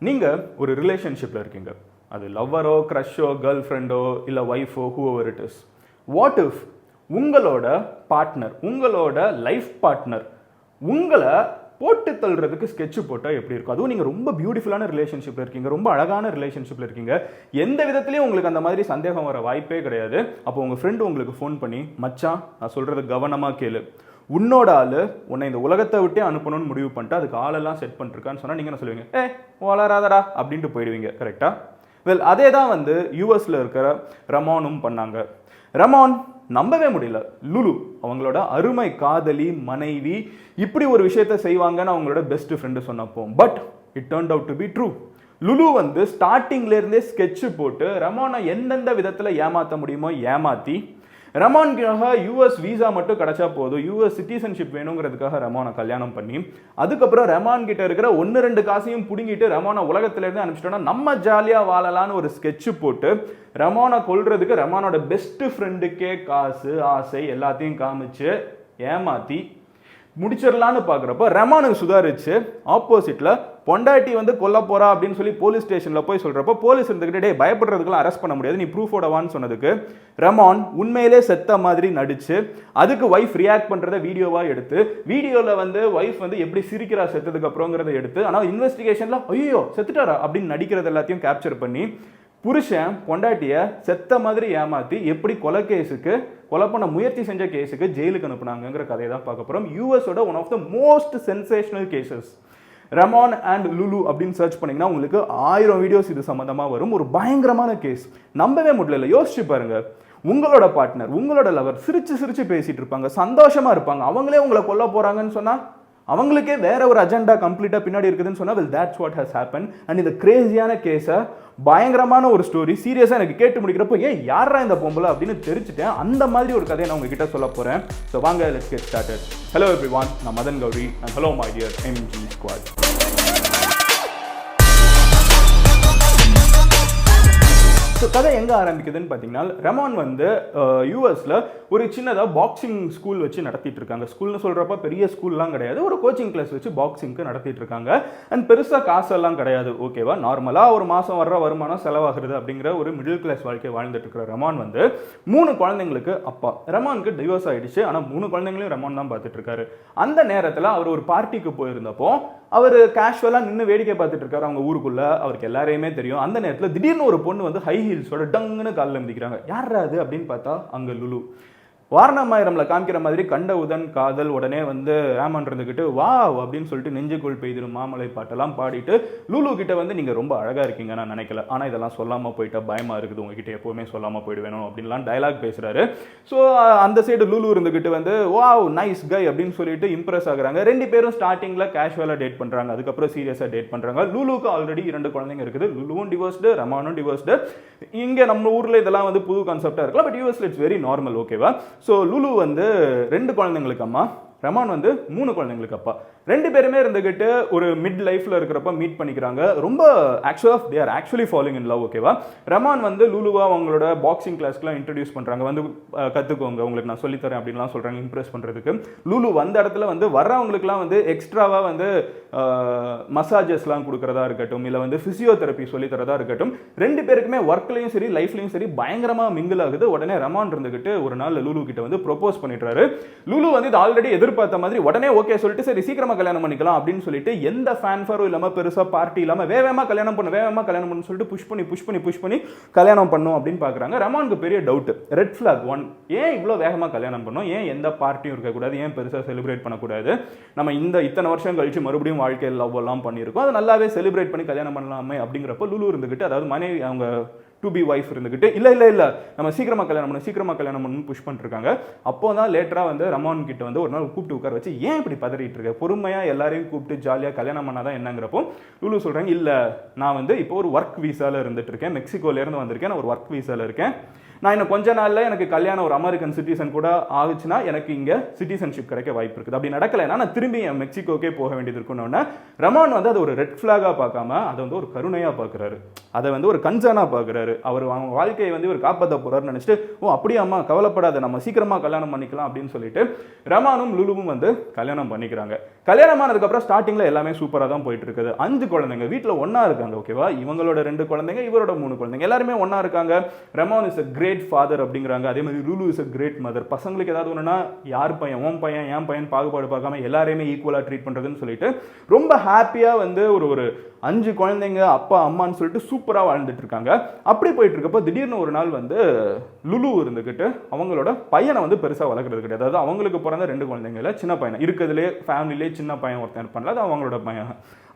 நீங்கள் ஒரு ரிலேஷன்ஷிப்பில் இருக்கீங்க. அது லவ்வரோ, க்ரஷோ, கேர்ள் ஃப்ரெண்டோ, இல்லை ஒய்ஃபோ, whoever it is. What if உங்களோட பார்ட்னர், உங்களோட லைஃப் பார்ட்னர் உங்களை போட்டு தள்ளுறதுக்கு ஸ்கெட்சு போட்டால் எப்படி இருக்கும்? அதுவும் நீங்கள் ரொம்ப பியூட்டிஃபுல்லான ரிலேஷன்ஷிப்பில் இருக்கீங்க, ரொம்ப அழகான ரிலேஷன்ஷிப்பில் இருக்கீங்க, எந்த விதத்துலையும் உங்களுக்கு அந்த மாதிரி சந்தேகம் வர வாய்ப்பே கிடையாது. அப்போ உங்கள் ஃப்ரெண்டு உங்களுக்கு ஃபோன் பண்ணி, மச்சான் நான் சொல்கிறது கவனமாக கேளு, உன்னோட ஆள் உன்னை இந்த உலகத்தை விட்டே அனுப்பணும்னு முடிவு பண்ணிட்டு அதுக்கு ஆளெல்லாம் செட் பண்ணிருக்கான்னு சொன்னால் நீங்கள் என்ன சொல்லுவீங்க? வளராதடா அப்படின்ட்டு போயிடுவீங்க. கரெக்டாக? வெல், அதே தான் வந்து யூஎஸில் இருக்கிற ரமானும் பண்ணாங்க. ரமான் நம்பவே முடியல, லுலு அவங்களோட அருமை காதலி, மனைவி இப்படி ஒரு விஷயத்த செய்வாங்கன்னு அவங்களோட பெஸ்ட் ஃப்ரெண்டு சொன்னப்போ, but it turned out to be true. Lulu வந்து ஸ்டார்டிங்லேருந்தே ஸ்கெட்சு போட்டு ரமானை எந்தெந்த விதத்தில் ஏமாற்ற முடியுமோ ஏமாற்றி, ரமானுக்காக யூஎஸ் வீசா மட்டும் கிடைச்சா போதும், யூஎஸ் சிட்டிசன்ஷிப் வேணுங்கிறதுக்காக ரமானை கல்யாணம் பண்ணி, அதுக்கப்புறம் ரமான் கிட்ட இருக்கிற 1-2 காசையும் பிடுங்கிட்டு ரமானை உலகத்திலேருந்து அனுப்பிச்சிட்டோன்னா நம்ம ஜாலியாக வாழலான்னு ஒரு ஸ்கெட்சு போட்டு ரமானை கொல்றதுக்கு ரமானோட பெஸ்ட் ஃப்ரெண்டுக்கே காசு, ஆசை எல்லாத்தையும் காமிச்சு ஏமாற்றி முடிச்சிடலான்னு பார்க்குறப்போ ரமானுக்கு சுதாரிச்சு ஆப்போசிட்டில் பொண்டாட்டி வந்து கொல்ல போறா அப்படின்னு சொல்லி போலீஸ் ஸ்டேஷனில் போய் சொல்கிறப்போ போலீஸ் இருந்துக்கிட்டே டே பயப்படுறதுக்கெல்லாம் அரெஸ்ட் பண்ண முடியாது, நீ ப்ரூஃபோட வான்னு சொன்னதுக்கு ரமான் உண்மையிலே செத்த மாதிரி நடிச்சு அதுக்கு ஒய்ஃப் ரியாக்ட் பண்ணுறத வீடியோவாக எடுத்து, வீடியோவில் வந்து ஒய்ஃப் வந்து எப்படி சிரிக்கிறா செத்ததுக்கு அப்புறங்கிறத எடுத்து, ஆனால் இன்வெஸ்டிகேஷனில் ஐயோ செத்துட்டாரா அப்படின்னு நடிக்கிறது எல்லாத்தையும் கேப்சர் பண்ணி புருஷன் பொண்டாட்டியை செத்த மாதிரி ஏமாற்றி எப்படி கொலை பண்ண முயற்சி செஞ்ச கேஸுக்கு ஜெயிலுக்கு அனுப்புனாங்கிற கதையை தான் பார்க்க போகிறோம். யூஎஸோட one of the most sensational cases Raman and Lulu அப்படின்னு சர்ச் பண்ணிங்கன்னா உங்களுக்கு 1000 வீடியோஸ் இது சம்மந்தமாக வரும். ஒரு பயங்கரமான கேஸ், நம்பவே முடியல. யோசிச்சு பாருங்க, உங்களோட பார்ட்னர், உங்களோட லவர் சிரிச்சு பேசிட்டு இருப்பாங்க, சந்தோஷமா இருப்பாங்க, அவங்களே உங்களை கொல்ல போறாங்கன்னு சொன்னா அவங்களுக்கே வேற ஒரு அஜெண்டா கம்ப்ளீட்டாக பின்னாடி இருக்குதுன்னு சொன்னால் well that's what has happen. And இந்த கிரேசியான கேஸை பயங்கரமான ஒரு ஸ்டோரி சீரியஸாக எனக்கு கேட்டு முடிக்கிறப்போ யாரா இந்த பொம்பளை அப்படின்னு தெரிஞ்சுட்டேன். அந்த மாதிரி ஒரு கதையை நான் உங்ககிட்ட சொல்ல போகிறேன். ஸோ வாங்க, let's get started. Hello everyone, நான் Madan Gowri and hello my dear MG squad. So கதை எங்கே ஆரம்பிக்குதுன்னு பார்த்தீங்கன்னா, ரமான் வந்து யூஎஸில் ஒரு சின்னதாக பாக்ஸிங் ஸ்கூல் வச்சு நடத்திட்டு இருக்காங்க. ஸ்கூல்னு சொல்கிறப்ப பெரிய ஸ்கூல்லாம் கிடையாது, ஒரு கோச்சிங் கிளாஸ் வச்சு பாக்ஸிங்க்கு நடத்திட்டு இருக்காங்க. அண்ட் பெருசாக காசெல்லாம் கிடையாது, ஓகேவா, நார்மலாக ஒரு மாதம் வர்ற வருமானம் செலவாகிறது அப்படிங்கிற ஒரு மிடில் கிளாஸ் வாழ்க்கையை வாழ்ந்துட்டு இருக்கிற ரமான் வந்து 3 குழந்தைங்களுக்கு அப்பா. ரமானுக்கு டிவோர்ஸ் ஆகிடுச்சு, ஆனால் 3 குழந்தைங்களையும் ரமான் தான் பார்த்துட்டு இருக்காரு. அந்த நேரத்தில் அவர் ஒரு பார்ட்டிக்கு போயிருந்தப்போ அவர் கேஷுவலாக நின்று வேடிக்கை பார்த்துட்டு இருக்காரு அவங்க ஊருக்குள்ள, அவருக்கு எல்லாரையுமே தெரியும். அந்த நேரத்தில் திடீர்னு ஒரு பொண்ணு வந்து ஹை ஹீல்ஸோட டங்குன்னு காலில் மிதிக்கிறாங்க. யாரா அது அப்படின்னு பார்த்தா அங்கே லுலு. வாரணமாயிரம்ல காமிக்கிற மாதிரி கண்ட உதன் காதல், உடனே வந்து ராமன் இருந்துக்கிட்டு வா அப்படின்னு சொல்லிட்டு நெஞ்சுக்குள் பெய்திரும் மாமலை பாட்டெல்லாம் பாடிட்டு லுலு கிட்ட வந்து நீங்கள் ரொம்ப அழகாக இருக்கீங்க நான் நினைக்கல, ஆனால் இதெல்லாம் சொல்லாமல் போயிட்டா பயமாக இருக்குது, உங்ககிட்ட எப்போவுமே சொல்லாமல் போயிடுவேணும் அப்படின்லாம் டைலாக் பேசுகிறாரு. ஸோ அந்த சைடு லுலு இருந்துக்கிட்டு வந்து வாவ் நைஸ் கை அப்படின்னு சொல்லிட்டு இம்ப்ரெஸ் ஆகுறாங்க. 2 பேரும் ஸ்டார்டிங்கில் கேஷுவலாக டேட் பண்ணுறாங்க, அதுக்கப்புறம் சீரியஸாக டேட் பண்ணுறாங்க. லுலுக்கு ஆல்ரெடி 2 குழந்தைங்க இருக்குது, லுலுவும் டிவோர்ஸ்டு, ரமானும் டிவோர்ஸ்டு. இங்கே நம்ம ஊரில் இதெல்லாம் வந்து புது கான்செப்டாக இருக்கலாம், பட் யூஎஸ்ல இட்ஸ் வெரி நார்மல், ஓகேவா. ஸோ லுலு வந்து 2 குழந்தைங்களுக்கு அம்மா, ரமான் வந்து 3 குழந்தைங்களுக்கு அப்பா. 2 பேருமே இருந்துகிட்டு ஒரு மிட் லைஃப்ல இருக்கிறப்ப மீட் பண்ணிக்கிறாங்க. ரொம்ப they are actually following in love, ஓகேவா. ரமான் வந்து லுலுவா அவங்களோட பாக்ஸிங் கிளாஸ்க்குலாம் இன்ட்ரடியூஸ் பண்றாங்க, வந்து கத்துக்கோங்க உங்களுக்கு நான் சொல்லித்தரேன் அப்படின்லாம் சொல்றாங்க இம்ப்ரெஸ் பண்றதுக்கு. லுலு வந்த இடத்துல வந்து வர்றவங்களுக்குலாம் வந்து எக்ஸ்ட்ராவா வந்து மசாஜஸ்லாம் கொடுக்கறதா இருக்கட்டும், இல்லை வந்து பிசியோதெரப்பி சொல்லித்தரதா இருக்கட்டும், 2 பேருக்குமே ஒர்க்லையும் சரி லைஃப்லையும் சரி பயங்கரமா மிங்கிள் ஆகுது. உடனே ரமான் இருந்துகிட்டு ஒரு நாள் லுலு கிட்ட வந்து ப்ரொபோஸ் பண்ணிடுறாரு. லுலு வந்து இது ஆல்ரெடி எதிர்பார்த்த மாதிரி உடனே ஓகே சொல்லிட்டு சரி சீக்கிரமா கல்யாணம் பண்ணிக்கலாம் அப்படின்னு சொல்லிட்டு எந்த ஃபேன்ஃபரும் இல்லாம பெருசா பார்ட்டி இல்லாம வேகமா கல்யாணம் பண்ணு சொல்லிட்டு புஷ் பண்ணி கல்யாணம் பண்ணும் அப்படின்னு பாக்குறாங்க. ரமானுக்கு பெரிய டவுட், ரெட் ஃபிளாக் 1, ஏன் இவ்வளவு வேகமா கல்யாணம் பண்ணோம், ஏன் எந்த பார்ட்டியும் இருக்கக்கூடாது, ஏன் பெருசா செலிப்ரேட் பண்ணக்கூடாது, நம்ம இத்தனை வருஷம் கழிச்சு மறுபடியும் வாழ்க்கையில் லவ் எல்லாம் பண்ணியிருக்கோம், அதை நல்லாவே செலிப்ரேட் பண்ணி கல்யாணம் பண்ணலாமே அப்படிங்கிறப்ப லுலு இருந்துகிட்டு, அதாவது மனைவி அவங்க டு பி வைஃப் இருந்துகிட்டு இல்லை நம்ம சீக்கிரமா கல்யாணம் பண்ணு புஷ் பண்ணிருக்காங்க. அப்போ தான் லேட்டரா வந்து ரமான் கிட்ட வந்து ஒரு நாள் கூப்பிட்டு உட்கார வச்சு ஏன் இப்படி பதறிட்டு இருக்க, பொறுமையா எல்லாரையும் கூப்பிட்டு ஜாலியா கல்யாணம் பண்ணாதான் என்னங்கிறப்போ லுலு சொல்றாங்க, இல்ல நான் வந்து இப்போ ஒரு ஒர்க் வீசால இருந்துட்டு இருக்கேன், மெக்சிகோல இருந்து வந்திருக்கேன், நான் ஒரு ஒர்க் வீசால இருக்கேன், நான் இன்னும் கொஞ்ச நாள்ல எனக்கு கல்யாணம் ஒரு அமெரிக்கன் சிட்டிசன் கூட ஆகுச்சுன்னா எனக்கு இங்க சிட்டிசன்ஷிப் கிடைக்க வாய்ப்பு இருக்குது, அப்படி நடக்கலைன்னா நான் திரும்பி என் மெக்சிகோக்கே போக வேண்டியது இருக்குன்னு ரமான் வந்து அது ஒரு ரெட் ஃபிளாகா பார்க்காம அதை வந்து ஒரு கருணையா பார்க்குறாரு. அதை வந்து ஒரு கன்சர்னாக பார்க்குறாரு. அவர் அவங்க வாழ்க்கையை வந்து இவர் காப்பாற்ற போகிறாருன்னு நினச்சிட்டு, ஓ அப்படியாம்மா கவலைப்படாத, நம்ம சீக்கிரமாக கல்யாணம் பண்ணிக்கலாம் அப்படின்னு சொல்லிட்டு ரமானும் லுலுவும் வந்து கல்யாணம் பண்ணிக்கிறாங்க. கல்யாணம் ஆனதுக்கப்புறம் ஸ்டார்டிங்கில் எல்லாமே சூப்பராக தான் போயிட்டு இருக்குது. 5 குழந்தைங்க வீட்டில் ஒன்றா இருக்காங்க. ஓகேவா, இவங்களோட 2 குழந்தைங்க, இவரோட 3 குழந்தைங்க, எல்லாருமே ஒன்றா இருக்காங்க. Raman is a great father அப்படிங்கிறாங்க. அதே மாதிரி Lulu is a great mother. பசங்களுக்கு ஏதாவது ஒன்றுனா யார் பையன், உன் பையன், என் பையன் பாகுபாடு பார்க்காம எல்லாரையுமே ஈக்குவலாக ட்ரீட் பண்ணுறதுன்னு சொல்லிட்டு ரொம்ப ஹாப்பியாக வந்து ஒரு 5 குழந்தைங்க, அப்பா அம்மான்னு சொல்லிட்டு சூப்பராக வாழ்ந்துட்டு இருக்காங்க. அப்படி போயிட்டு இருக்கப்போ திடீர்னு ஒரு நாள் வந்து லுலு இருந்துக்கிட்டு அவங்களோட பையனை வந்து பெருசாக வளர்க்குறது கிடையாது. அதாவது அவங்களுக்கு பிறந்த 2 குழந்தைங்கள சின்ன பையனை இருக்கிறதுலே ஃபேமிலியிலே சின்ன பையன் ஒருத்தன் இருப்பான்ல, அது அவங்களோட பையன்.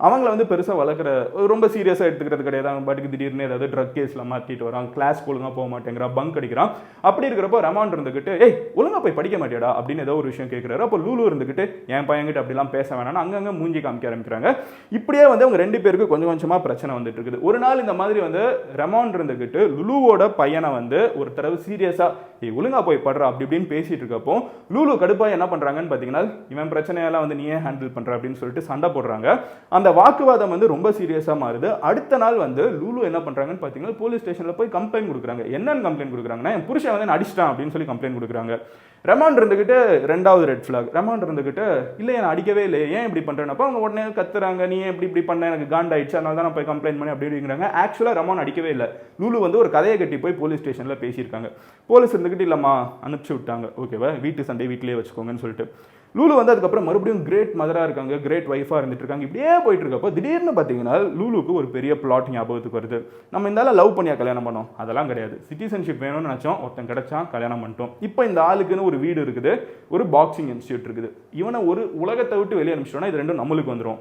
அவங்கள வந்து பெருசாக வளர்க்குற ரொம்ப சீரியஸாக எடுத்துக்கிறது கிடையாது. அவங்க பாட்டுக்கு திடீர்னு ஏதாவது ட்ரக் கேஸில் மாற்றிட்டு வரான், கிளாஸ் ஒழுங்காக போக மாட்டேங்கிறான், பங்க் அடிக்கிறான். அப்படி இருக்கிறப்போ ரமான் இருந்துக்கிட்டு ஏய் ஒழுங்காக போய் படிக்க மாட்டியாடா அப்படின்னு ஏதோ ஒரு விஷயம் கேட்குறாரு. அப்போ லுலு இருந்துக்கிட்டு என் பையன்கிட்ட அப்படிலாம் பேச வேணாம்னு அங்கங்கே மூஞ்சி காமிக்க ஆரம்பிக்கிறாங்க. இப்படியே வந்து அவங்க 2 பேருக்கு கொஞ்சம் கொஞ்சமாக பிரச்சனை வந்துட்டு இருக்குது. ஒரு நாள் இந்த மாதிரி வந்து ரமான் இருந்துக்கிட்டு லுலுவோட பையனை வந்து ஒரு தடவை சீரியஸாக ஒழுங்கா போய் படுறா அப்படி இப்படின்னு பேசிட்டு இருக்கப்போ லுலு கடுப்பா என்ன பண்றாங்கன்னு பார்த்தீங்கன்னா, இவன் பிரச்சனையெல்லாம் வந்து நீயே ஹேண்டில் பண்ற அப்படின்னு சொல்லிட்டு சண்டை போடுறாங்க. அந்த வாக்குவாதம் வந்து ரொம்ப சீரியஸா மாறுது. அடுத்த நாள் வந்து லுலு என்ன பண்றாங்கன்னு பார்த்தீங்கன்னா, போலீஸ் ஸ்டேஷன்ல போய் கம்ப்ளைண்ட் கொடுக்குறாங்க. என்னன்னு கம்ப்ளைண்ட் கொடுக்குறாங்கன்னா, என் புருஷன் வந்து அடிச்சிட்டான் அப்படின்னு சொல்லி கம்ப்ளைண்ட் கொடுக்குறாங்க. ரமான் இருந்துகிட்டு 2வது ரெட் ஃபிளாக். ரமான் இருந்துகிட்டு இல்லை நான் அடிக்கவே இல்லை, ஏன் இப்படி பண்றேன்னப்போ அவங்க உடனே கத்துறாங்க, நீ எப்படி இப்படி பண்ண, எனக்கு காண்டாயிடுச்சு, அதனால தான் நான் போய் கம்ப்ளைண்ட் பண்ணி அப்படி அப்படிங்கிறாங்க. ஆக்சுவலாக ரமான் அடிக்கவே இல்லை. லுலு வந்து ஒரு கதையை கட்டி போய் போலீஸ் ஸ்டேஷனில் பேசியிருக்காங்க. போலீஸ் இருந்துகிட்டு இல்லம்மா அனுப்பிச்சு விட்டாங்க, ஓகேவா, வீட்டு சண்டை வீட்டிலேயே வச்சுக்கோங்கன்னு சொல்லிட்டு. லுலு வந்து அதுக்கப்புறம் மறுபடியும் கிரேட் மதராக இருக்காங்க, கிரேட் ஒய்ஃபாக இருந்துட்டு இருக்காங்க. இப்படியே போயிட்டு இருக்கப்போ திடீர்னு பார்த்தீங்கன்னா லுலுக்கு ஒரு பெரிய பிளாட் ஞாபகத்துக்கு வருது. நம்ம இந்த லவ் பண்ணியா கல்யாணம் பண்ணோம், அதெல்லாம் கிடையாது. சிட்டிசன்ஷிப் வேணும்னு நினச்சோம், ஒருத்தன் கிடைச்சான், கல்யாணம் பண்ணிட்டோம். இப்போ இந்த ஆளுக்குன்னு ஒரு வீடு இருக்குது, ஒரு பாக்ஸிங் இன்ஸ்டியூட் இருக்குது. இவனை ஒரு உலகத்தை விட்டு வெளியே அனுப்பிச்சிட்டோன்னா இது 2 நம்மளுக்கு வந்துடும்.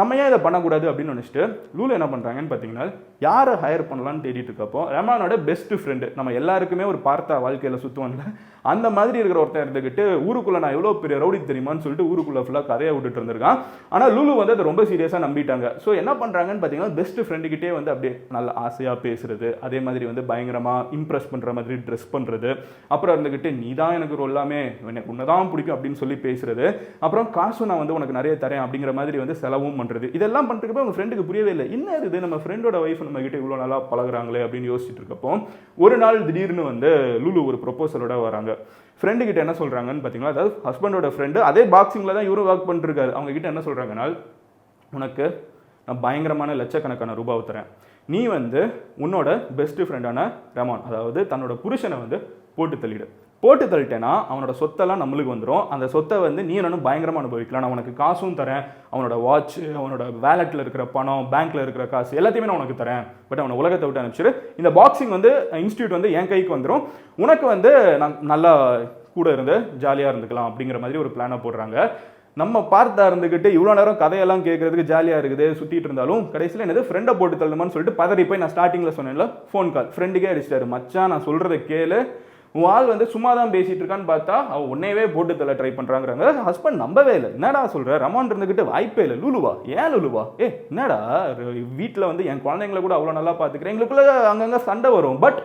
நம்ம ஏன் இதை பண்ணக்கூடாது அப்படின்னு நினச்சிட்டு லுலு என்ன பண்ணுறாங்கன்னு பார்த்தீங்கன்னா, யாரை ஹையர் பண்ணலான்னு தேடிட்டு இருக்கப்போ ரமானோட பெஸ்ட் ஃப்ரெண்டு, நம்ம எல்லாருக்குமே ஒரு பார்த்தா வாழ்க்கையில் சுற்றுவான்ல, அந்த மாதிரி இருக்கிற ஒருத்தன் இருந்துக்கிட்டு ஊருக்குள்ளே நான் எவ்வளோ பெரிய ரவுடி தெரியுமான்னு சொல்லிட்டு ஊருக்குள்ளே ஃபுல்லாக கதையை விட்டுட்டு இருந்திருக்கான். ஆனால் லுலு வந்து அதை ரொம்ப சீரியஸாக நம்பிட்டாங்க. ஸோ என்ன பண்ணுறாங்கன்னு பார்த்தீங்கன்னா, பெஸ்ட் ஃப்ரெண்டுக்கிட்டே வந்து அப்படியே நல்ல ஆசையாக பேசுறது, அதே மாதிரி வந்து பயங்கரமாக இம்ப்ரெஸ் பண்ணுற மாதிரி ட்ரெஸ் பண்ணுறது, அப்புறம் இருந்துக்கிட்டு நீ தான் எனக்கு ஒரு எல்லாமே, எனக்கு உன்னை தான் பிடிக்கும் அப்படின்னு சொல்லி பேசுறது, அப்புறம் காசு நான் வந்து உனக்கு நிறைய தரேன் அப்படிங்கிற மாதிரி வந்து செலவும் பண்ணுறது. இதெல்லாம் பண்ணுறதுக்கு அவங்க ஃப்ரெண்டுக்கு புரியவே இல்லை. என்ன இது நம்ம ஃப்ரெண்டோட ஒய்ஃப் நம்ம கிட்ட இவ்வளோ நல்லா பழகுறாங்களே அப்படின்னு யோசிச்சுட்டு இருக்கப்போ ஒரு நாள் திடீர்னு வந்து லுலு ஒரு ப்ரொபோசலோட வராங்க. ஃப்ரெண்டு கிட்ட என்ன சொல்றாங்கன்னு பார்த்தீங்கன்னா, அதாவது ஹஸ்பண்டோட ஃப்ரெண்டு அதே பாக்ஸிங்கில் தான் இவரும் ஒர்க் பண்ணிட்டு இருக்காரு. அவங்க கிட்ட என்ன சொல்றாங்கன்னா, உனக்கு நான் பயங்கரமான லட்சக்கணக்கான ரூபாவை தரேன், நீ வந்து உன்னோட பெஸ்ட் ஃப்ரெண்டான ரமான், அதாவது தன்னோட புருஷனை வந்து போட்டு தள்ளிட்டேன்னா அவனோட சொத்தெல்லாம் நம்மளுக்கு வந்துடும். அந்த சொத்தை வந்து நீ என்னன்னு பயங்கரமாக அனுபவிக்கலாம். நான் உனக்கு காசும் தரேன், அவனோட வாட்ச், அவனோட வேலெட்டில் இருக்கிற பணம், பேங்க்கில் இருக்கிற காசு எல்லாத்தையுமே நான் உனக்கு தரேன். பட் அவனை உலகத்தை விட்டு அனுப்பிச்சிரு. இந்த பாக்ஸிங் வந்து இன்ஸ்டியூட் வந்து என் கைக்கு வந்துடும். உனக்கு வந்து நான் நல்லா கூட இருந்து ஜாலியாக இருந்துக்கலாம் அப்படிங்கிற மாதிரி ஒரு பிளானை போடுறாங்க. நம்ம பார்த்தா இருந்துக்கிட்டு இவ்வளோ நேரம் கதையெல்லாம் கேட்கறதுக்கு ஜாலியாக இருக்குது சுற்றிட்டு இருந்தாலும் கடைசியில் என்னது ஃப்ரெண்டை போட்டு தள்ளுமான்னு சொல்லிட்டு பதறி போய் நான் ஸ்டார்டிங்கில் சொன்னேன்ல ஃபோன் கால் ஃப்ரெண்டுக்கே அடிச்சிட்டாரு. மச்சான் நான் சொல்கிறத கேளு, உன் ஆள் வந்து சும்மா தான் பேசிட்டு இருக்கான்னு பார்த்தா அவன் உன்னையவே போட்டு தள்ள ட்ரை பண்ணுறாங்கிறாங்க. ஹஸ்பண்ட் நம்பவே இல்லை. என்னடா சொல்கிற, ரமான் இருந்துக்கிட்டு வாய்ப்பே இல்லை. லுலுவா, ஏன் லுலுவா, என்னடா வீட்டில் வந்து என் குழந்தைங்களை கூட அவ்வளோ நல்லா பார்த்துக்கிறேன், எங்களுக்குள்ள அங்கங்கே சண்டை வரும், பட்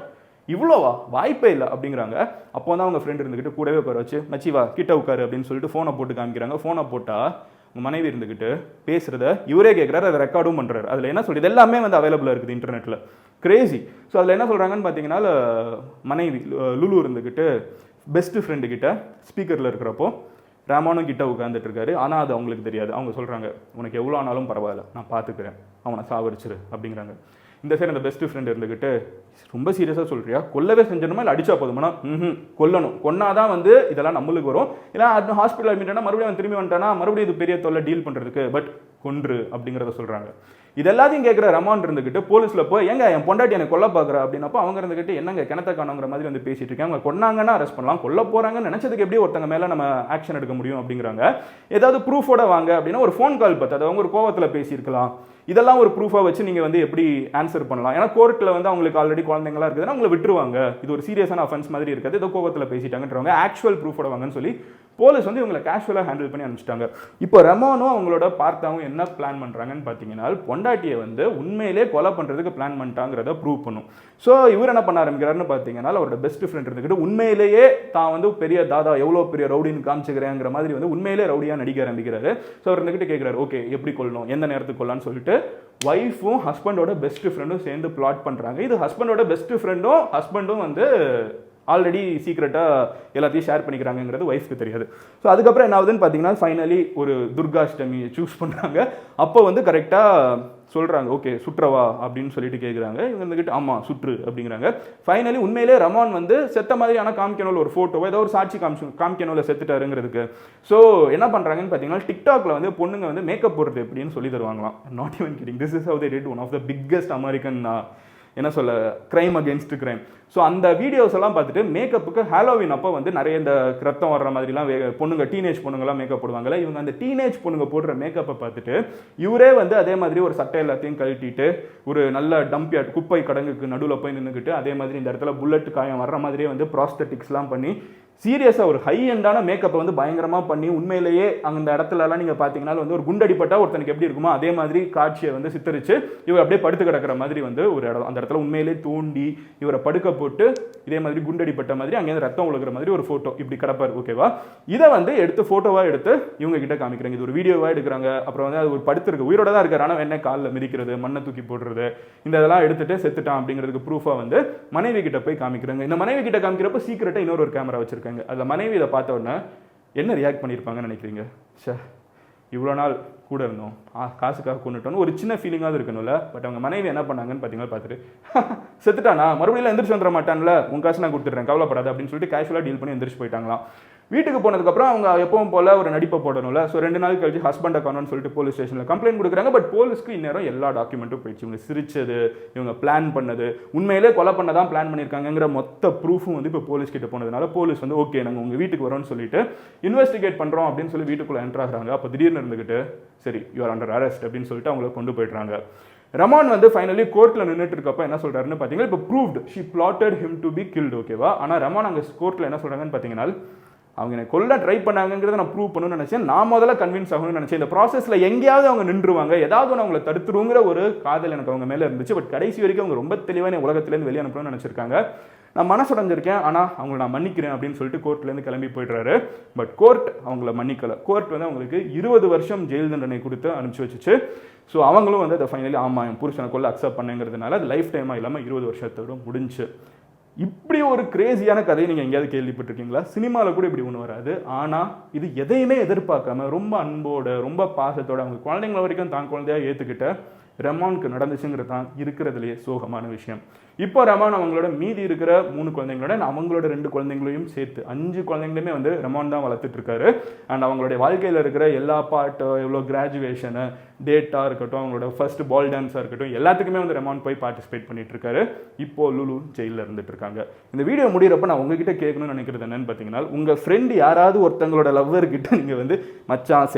இவ்வளோவா, வாய்ப்பே இல்லை அப்படிங்கிறாங்க. அப்போ தான் அவங்க ஃப்ரெண்ட் இருந்துக்கிட்டு கூடவே உட்கார வச்சு மச்சிவா கிட்ட உட்காரு அப்படின்னு சொல்லிட்டு ஃபோனை போட்டு காமிக்கிறாங்க. ஃபோனை போட்டால் உங்கள் மனைவி இருந்துக்கிட்டு பேசுகிறத இவரே கேட்குறாரு, அதை ரெக்கார்டும் பண்ணுறாரு. அதில் என்ன சொல்லிது எல்லாமே வந்து அவைலபிளாக இருக்குது இன்டர்நெட்டில், கிரேசி. ஸோ அதில் என்ன சொல்கிறாங்கன்னு பார்த்தீங்கன்னா, மனைவி லுலு இருந்துக்கிட்டு பெஸ்ட் ஃப்ரெண்டு கிட்ட ஸ்பீக்கரில் இருக்கிறப்போ ராமானும் கிட்ட உட்காந்துட்டு இருக்காரு. ஆனால் அது அவங்களுக்கு தெரியாது. அவங்க சொல்கிறாங்க, உனக்கு எவ்வளோ ஆனாலும் பரவாயில்ல, நான் பார்த்துக்கிறேன், அவனை சாவடிச்சிரு அப்படிங்கிறாங்க. இந்த சைடு அந்த பெஸ்ட் ஃப்ரெண்ட் இருந்துக்கிட்டு ரொம்ப சீரியஸாக சொல்கிறியா, கொல்லவே செஞ்சணுமா இல்லை அடிச்சா போதுமானா, கொல்லணும், கொன்னாதான் வந்து இதெல்லாம் நம்மளுக்கு வரும், இல்லை ஹாஸ்பிட்டல் அட்மிட்டானா மறுபடியும் அவன் திரும்பி வந்துட்டானா மறுபடியும் இது பெரிய தொல்லை டீல் பண்ணுறதுக்கு, பட் கொன்று அப்படிங்கிறத சொல்கிறாங்க. இது எல்லாத்தையும் கேட்குற ரமான் இருந்துக்கிட்டு போலீஸில் போய் எங்க என் பொண்டாட்டி எனக்கு கொல்ல பார்க்குறா அப்படின்னப்போ அவங்க இருந்துக்கிட்டு என்னங்க கிணத்த காணுங்கிற மாதிரி வந்து பேசிட்டு இருக்காங்க. அவங்க கொன்னாங்கன்னா அரெஸ்ட் பண்ணலாம், கொல்ல போகிறாங்கன்னு நினச்சதுக்கு எப்படி ஒருத்தங்க மேலே நம்ம ஆக்ஷன் எடுக்க முடியும் அப்படிங்கிறாங்க. ஏதாவது ப்ரூஃபோட வாங்க அப்படின்னா ஒரு ஃபோன் கால் பார்த்து அது அவங்க ஒரு கோவத்தில் பேசியிருக்கலாம், இதெல்லாம் ஒரு ப்ரூஃபாக வச்சு நீங்கள் வந்து எப்படி ஆன்சர் பண்ணலாம். ஏன்னா கோர்ட்டில் வந்து அவங்களுக்கு ஆல்ரெடி குழந்தைங்களா இருக்குதுன்னா அவங்களை விட்டுருவாங்க, இது ஒரு சீரியஸான அஃபென்ஸ் மாதிரி இருக்காது, ஏதோ கோவத்தில் பேசிட்டாங்கன்றவங்க ஆக்சுவல் ப்ரூஃபோட வாங்கன்னு சொல்லி போலீஸ் வந்து இவங்களை கேஷுவலாக ஹேண்டில் பண்ணி அனுப்பிச்சிட்டாங்க. இப்போ ரெமோனும் அவங்களோட பார்த்தாவும் என்ன பிளான் பண்ணுறாங்கன்னு பார்த்தீங்கன்னா, பொண்டாட்டியை வந்து உண்மையிலே கொலை பண்ணுறதுக்கு பிளான் பண்ணிட்டாங்கிறத ப்ரூவ் பண்ணும். ஸோ இவர் என்ன பண்ண ஆரம்பிக்கிறாருன்னு பார்த்தீங்கன்னா, அவரோட பெஸ்ட் ஃப்ரெண்ட் இருந்துக்கிட்டு உண்மையிலேயே தான் வந்து பெரிய தாதா எவ்வளோ பெரிய ரவுடின்னு காமிச்சுக்கிறேங்கிற மாதிரி வந்து உண்மையிலே ரவுடியாக நடிக்க ஆரம்பிக்கிறாரு. ஸோ அவர் இருந்துக்கிட்டு கேட்குறாரு, ஓகே எப்படி கொள்ளணும், எந்த நேரத்துக்கு கொள்ளலான்னு சொல்லிட்டு ஒய்ஃபும் ஹஸ்பண்டோட பெஸ்ட் ஃப்ரெண்டும் சேர்ந்து பிளாட் பண்ணுறாங்க. இது ஹஸ்பண்டோட பெஸ்ட் ஃப்ரெண்டும் ஹஸ்பண்டும் வந்து ஆல்ரெடி சீக்ரெட்டாக எல்லாத்தையும் ஷேர் பண்ணிக்கிறாங்கிறது ஒய்ஃப்க்கு தெரியாது. ஸோ அதுக்கப்புறம் என்ன ஆகுதுன்னு பார்த்தீங்கன்னா, ஃபைனலி ஒரு துர்காஷ்டமியை சூஸ் பண்ணுறாங்க. அப்போ வந்து கரெக்டாக சொல்கிறாங்க, ஓகே சுற்றவா அப்படின்னு சொல்லிட்டு கேட்குறாங்க. இவங்க வந்துக்கிட்டு ஆமாம் சுற்று அப்படிங்கிறாங்க. ஃபைனலி உண்மையிலே ரமான் வந்து செத்த மாதிரி ஆனால் காமிக்கணும் ஒரு ஃபோட்டோவோ ஏதோ ஒரு சாட்சி காமிக்கணும்ல செத்துட்டாருங்கிறதுக்கு. ஸோ என்ன பண்ணுறாங்கன்னு பார்த்தீங்கன்னா, டிக்டாக்ல வந்து பொண்ணுங்க வந்து மேக்கப் போடுறது எப்படின்னு சொல்லி தருவாங்களாம். Not even kidding, this is how they did one of the biggest American என்ன சொல்ல கிரைம் அகேன்ஸ்ட் கிரைம். ஸோ அந்த வீடியோஸ் எல்லாம் பார்த்துட்டு மேக்கப்புக்கு ஹாலோவின் அப்போ வந்து நிறைய இந்த ரத்தம் வர்ற மாதிரிலாம் பொண்ணுங்க டீனேஜ் பொண்ணுங்கலாம் மேக்கப் போடுவாங்கல்ல, இவங்க அந்த டீனேஜ் பொண்ணுங்க போடுற மேக்கப்பை பார்த்துட்டு இவரே வந்து அதே மாதிரி ஒரு சட்டை எல்லாத்தையும் கழட்டிட்டு ஒரு நல்ல டம்பியாட் குப்பை கடங்குக்கு நடுவில் போய் நின்றுக்கிட்டு அதே மாதிரி இந்த இடத்துல புல்லட் காயம் வர்ற மாதிரியே வந்து ப்ராஸ்தட்டிக்ஸ்லாம் பண்ணி சீரியஸாக ஒரு ஹை எண்டான மேக்கப்பை வந்து பயங்கரமாக பண்ணி உண்மையிலேயே அந்த இடத்துலலாம் நீங்கள் பார்த்தீங்கன்னா வந்து ஒரு குண்டடிப்பட்டா ஒருத்தனுக்கு எப்படி இருக்குமோ அதே மாதிரி காட்சியை வந்து சித்தரித்து இவர் அப்படியே படுத்து கிடக்கிற மாதிரி வந்து ஒரு இடம் அந்த இடத்துல உண்மையிலேயே தோண்டி இவரை படுக்க போட்டு இதே மாதிரி குண்டடிப்பட்ட மாதிரி அங்கேருந்து ரத்தம் உழுகிற மாதிரி ஒரு ஃபோட்டோ இப்படி கிடப்பார். ஓகேவா, இதை வந்து எடுத்து ஃபோட்டோவாக எடுத்து இவங்க கிட்ட காமிக்கிறாங்க. இது ஒரு வீடியோவாக எடுக்கிறாங்க. அப்புறம் வந்து அது ஒரு படுத்திருக்கு உயிரோட தான் இருக்காரு, ஆனால் என்ன காலில் மிதிக்கிறது மண்ணை தூக்கி போடுறது இந்த இதெல்லாம் எடுத்துட்டு செத்துட்டான் அப்படிங்கிறதுக்கு ப்ரூஃபாக வந்து மனைவி கிட்ட போய் காமிக்கிறாங்க. இந்த மனைவி கிட்ட காமிக்கிறப்ப சீக்கிரட்டாக இன்னொரு ஒரு கேமரா வச்சிருக்காங்க. அதில் மனைவி இதை பார்த்த உடனே என்ன ரியாக்ட் பண்ணியிருப்பாங்கன்னு நினைக்கிறீங்க? சார் இவ்வளோ நாள் கூட இருந்தோம், காசுக்காக கொண்டுட்டோன்னு ஒரு சின்ன ஃபீலிங்காவது இருக்கணும்ல. பட் அவங்க மனைவி என்ன பண்ணாங்கன்னு பார்த்தீங்கன்னா, பார்த்துட்டு செத்துட்டானா மறுபடியும் எந்திரிச்சு வந்துட மாட்டான்ல, உன் காசு நான் கொடுத்துட்றேன் கவலைப்படாது அப்படின்னு சொல்லிட்டு கேஷுவலாக டீல் பண்ணி எந்திரிச்சு போயிட்டாங்களாம். வீட்டுக்கு போனதுக்கப்புறம் அவங்க எப்பவும் போல ஒரு நடிப்பை போடணும்ல. ஸோ 2 நாள் கழிச்சு ஹஸ்பண்டை காணோன்னு சொல்லிட்டு போலீஸ் ஸ்டேஷனில் கம்ப்ளைண்ட் கொடுக்குறாங்க. பட் போலீஸ்க்கு இந்நேரம் எல்லா டாக்குமெண்ட்டும் போயிடுச்சு. இவங்க சிரிச்சது, இவங்க பிளான் பண்ணது, உண்மையிலே கொலை பண்ண தான் பிளான் பண்ணியிருக்காங்கிற மொத்த ப்ரூஃபும் வந்து இப்போ போலீஸ் கிட்ட போனதுனால போலீஸ் வந்து ஓகே நாங்கள் உங்கள் வீட்டுக்கு வரோம்னு சொல்லிட்டு இன்வெஸ்டிகேட் பண்ணுறோம் அப்படின்னு சொல்லி வீட்டுக்குள்ளே என்டர் ஆகிறாங்க. அப்போ திடீர்னு இருந்துக்கிட்டு சரி யூஆர் அண்டர் அரெஸ்ட் அப்படின்னு சொல்லிட்டு அவங்கள கொண்டு போயிடுறாங்க. ரமான் வந்து ஃபைனலி கோர்ட்டில் நின்றுட்டு இருக்கப்போ என்ன சொல்கிறாருன்னு பார்த்தீங்கன்னா, இப்போ proved she plotted him to be killed. ஓகேவா, ஆனால் ரமான் அங்கே கோர்ட்டில் என்ன சொல்கிறாங்கன்னு பார்த்தீங்கன்னா, அவங்க எனக்கு கொல்ல ட்ரை பண்ணாங்கிறத நான் ப்ரூவ் பண்ணணும்னு நினச்சேன். நான் முதல்ல கன்வின்ஸ் ஆகணும்னு நினச்சேன். இந்த ப்ராசஸில் எங்கேயாவது அவங்க நின்றுவாங்க, ஏதாவது ஒன்று அவங்களை தடுத்துருங்கிற ஒரு காதல் எனக்கு அவங்க மேலே இருந்துச்சு. பட் கடைசி வரைக்கும் அவங்க ரொம்ப தெளிவான உலகத்துலேருந்து வெளியே அனுப்பணும்னு நினச்சிருக்காங்க. நான் மனசுடைஞ்சிருக்கேன், ஆனால் அவங்களை நான் மன்னிக்கிறேன் அப்படின்னு சொல்லிட்டு கோர்ட்லேருந்து கிளம்பி போய்ட்றாரு. பட் கோர்ட் அவங்கள மன்னிக்கலை. கோர்ட் வந்து அவங்களுக்கு 20 வருஷம் ஜெயில் தண்டனை கொடுத்து அனுப்பிச்சி வச்சுச்சு. ஸோ அவங்களும் வந்து அதை ஃபைனலி ஆமாம் என் புருஷனை கொள்ள அக்செப்ட் பண்ணுங்கிறதுனால அது லைஃப் டைமாக இல்லாமல் 20 வருஷத்தோடு முடிஞ்சு. இப்படி ஒரு கிரேசியான கதையை நீங்கள் எங்கேயாவது கேள்விப்பட்டிருக்கீங்களா? சினிமாவில் கூட இப்படி ஒன்று வராது. ஆனால் இது எதையுமே எதிர்பார்க்காம ரொம்ப அன்போட ரொம்ப பாசத்தோட அவங்க குழந்தைங்கள வரைக்கும் தான் குழந்தையாக ஏற்றுக்கிட்ட ரமானுக்கு நடந்துச்சுங்கிறது தான் இருக்கிறதுலையே சோகமான விஷயம். இப்போ ரமான் அவங்களோட மீதி இருக்கிற 3 குழந்தைங்களோட அவங்களோட 2 குழந்தைங்களையும் சேர்த்து 5 குழந்தைங்களுமே வந்து ரமான் தான் வளர்த்துட்டு இருக்காரு. அண்ட் அவங்களுடைய வாழ்க்கையில் இருக்கிற எல்லா பாட்டு எவ்வளோ கிராஜுவேஷனு டேட்டாக இருக்கட்டும், அவங்களோட ஃபர்ஸ்ட் பால் டான்ஸாக இருக்கட்டும், எல்லாத்துக்குமே வந்து ரமான் போய் பார்ட்டிசிபேட் பண்ணிட்டு இருக்காரு. இப்போ லுலு ஜெயிலில் இருந்துட்டு இருக்காங்க. இந்த வீடியோ முடிகிறப்ப நான் உங்ககிட்ட கேட்கணும்னு நினைக்கிறது என்னன்னு பார்த்தீங்கன்னா, உங்கள் ஃப்ரெண்டு யாராவது ஒருத்தங்களோட லவ்வர்கிட்ட நீங்கள் வந்து மச்சான்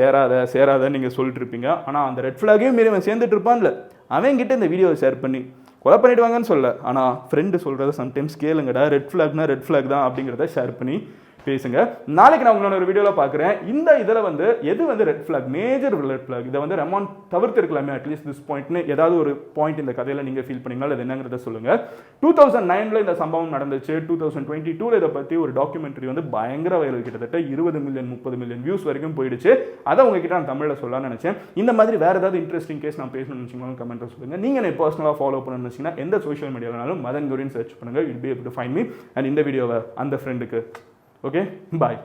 சேராதன்னு நீங்கள் சொல்லிட்டு இருப்பீங்க. ஆனால் அந்த ரெட் ஃப்ளாகையும் மீறி அவன் சேர்ந்துட்டு இருப்பான்ல, அவன்கிட்ட இந்த வீடியோவை ஷேர் பண்ணி கொலை பண்ணிடுவாங்கன்னு சொல்ல, ஆனால் ஃப்ரெண்டு சொல்கிறத சம்டைம்ஸ் கேளுங்கடா, ரெட் ஃப்ளாக்னா ரெட் ஃப்ளாக் தான் அப்படிங்கிறத ஷேர் பண்ணி பேசுங்க. நாளைக்கு நான் உங்களோட ஒரு வீடியோவில் பார்க்குறேன். இந்த இதில் வந்து எது வந்து red flag, major red flag, இதை வந்து ரமான் தவிர்த்து இருக்கலாமே அட்லீஸ்ட் திஸ் பாயிண்ட்னு ஏதாவது ஒரு பாயிண்ட் இந்த கதையில் நீங்கள் ஃபீல் பண்ணீங்களா, அது என்னங்கிறத சொல்லுங்கள். 2009 இந்த சம்பவம் நடந்துச்சு. 2022 இதை பற்றி ஒரு டாக்குமெண்ட்ரி வந்து பயங்கர வைரல், கிட்டத்தட்ட 20 மில்லியன் 30 மில்லியன் வியூஸ் வரைக்கும் போயிடுச்சு. அதை உங்ககிட்ட நான் தமிழில் சொல்லலாம்னு நினச்சேன். இந்த மாதிரி வேறு ஏதாவது இன்ட்ரெஸ்டிங் கேஸ் நான் பேசணும்னு நினச்சிங்கன்னா கமெண்ட்டில் சொல்லுங்கள். நீங்கள் என்னை பர்சனலாக ஃபாலோ பண்ணணும்னு நினச்சிங்கன்னா எந்த சோஷியல் மீடியாவினாலும் மதன் கௌரின்னு சர்ச் பண்ணுங்கள். Will be able to find me. And இந்த வீடியோவை அந்த ஃப்ரெண்டுக்கு ஓகே பாய்.